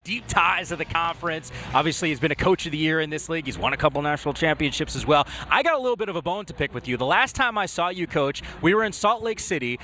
deep ties of the conference. Obviously, he's been a coach of the year in this league. He's won a couple national championships as well. I got a little bit of a bone to pick with you. The last time I saw you, Coach, we were in Salt Lake City.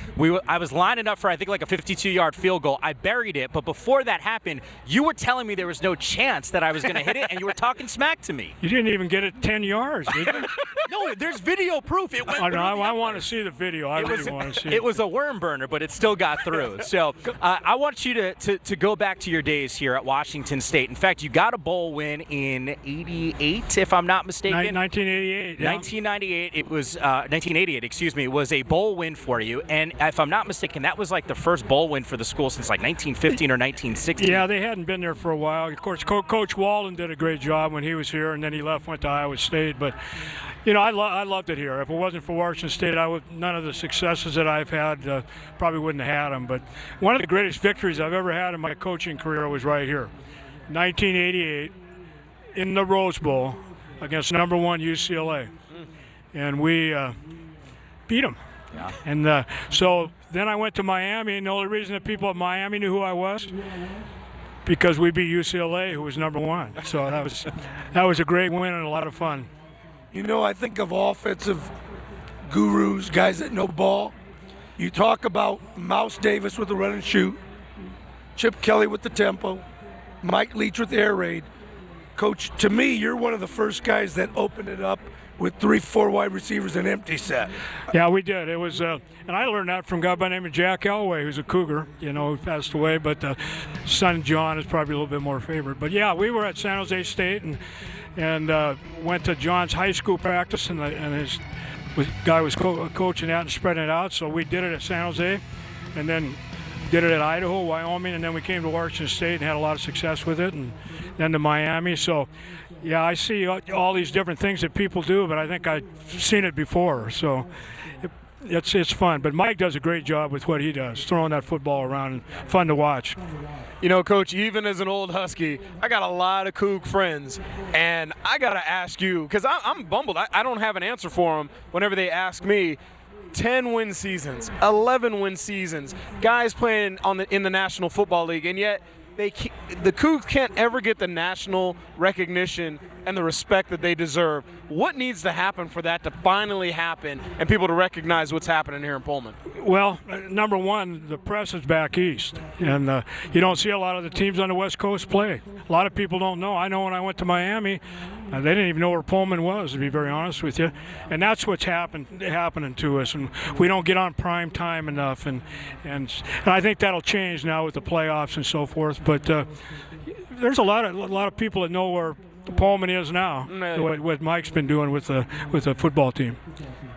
I was lining up for, I think, like a 52-yard field goal. I buried it, but before that happened, you were telling me there was no chance that I was going to hit it, and you were talking smack to me. You didn't even get it 10 yards, did you? No, there's video proof. It went I want to see the video. I really want to see it. It was a worm burner, but it still got through. So I want you to go back to your days here at Washington State. In fact, you got a bowl win in '88, if I'm not mistaken. 1988. Yeah. 1998. It was 1988. Excuse me. Was a bowl win for you, and if I'm not mistaken, that was like the first bowl win for the school since like 1915 or 1916. Yeah, they hadn't been there for a while. Of course, Coach Walden did a great job when he was here, and then he left, went to Iowa State. But you know, I loved it here. If it wasn't for Washington State, none of the successes that I've had probably wouldn't have had them. But one of the greatest victories I've ever had in my coaching career was right here, 1988, in the Rose Bowl against number 1 UCLA, and we beat them. Yeah. And so then I went to Miami, and the only reason that people at Miami knew who I was, because we beat UCLA, who was number 1. So that was a great win and a lot of fun. You know, I think of offensive gurus, guys that know ball. You talk about Mouse Davis with the run and shoot, Chip Kelly with the tempo, Mike Leach with the air raid. Coach, to me, you're one of the first guys that opened it up with 3-4 wide receivers and empty set. Yeah, we did. It was, and I learned that from a guy by the name of Jack Elway, who's a Cougar, you know, who passed away, but son John is probably a little bit more favored. But yeah, we were at San Jose State and went to John's high school practice, and his guy was coaching that and spreading it out. So we did it at San Jose, and then did it at Idaho, Wyoming, and then we came to Washington State and had a lot of success with it, and then to Miami. So yeah, I see all these different things that people do, but I think I've seen it before. So it's fun. But Mike does a great job with what he does, throwing that football around, and fun to watch. You know, Coach, even as an old Husky, I got a lot of Coug friends, and I got to ask you, because I'm bumbled. I don't have an answer for them whenever they ask me. 10 win seasons, 11 win seasons, guys playing in the National Football League, and yet the Cougs can't ever get the national recognition and the respect that they deserve. What needs to happen for that to finally happen and people to recognize what's happening here in Pullman? Well, number one, the press is back east, and you don't see a lot of the teams on the West Coast play. A lot of people don't know. I know when I went to Miami, they didn't even know where Pullman was, to be very honest with you. And that's what's happening to us, and we don't get on prime time enough. And I think that'll change now with the playoffs and so forth. But there's a lot of people that know where Pullman is now, what Mike's been doing with the football team.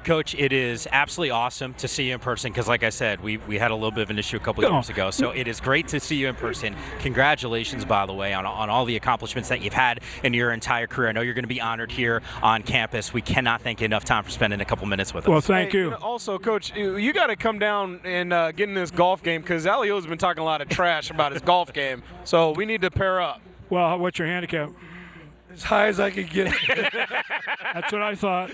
Coach, it is absolutely awesome to see you in person because, like I said, we had a little bit of an issue a couple of years ago. So it is great to see you in person. Congratulations, by the way, on all the accomplishments that you've had in your entire career. I know you're going to be honored here on campus. We cannot thank you enough time for spending a couple minutes with us. Well, thank you. Also, Coach, you got to come down and get in this golf game because Aliotti's been talking a lot of trash about his golf game. So we need to pair up. Well, what's your handicap? As high as I could get. That's what I thought.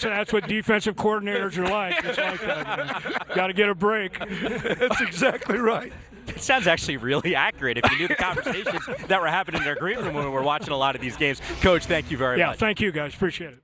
That's what defensive coordinators are like. Just like that. Got to get a break. That's exactly right. It sounds actually really accurate if you knew the conversations that were happening in our green room when we were watching a lot of these games. Coach, thank you very much. Yeah, thank you guys. Appreciate it.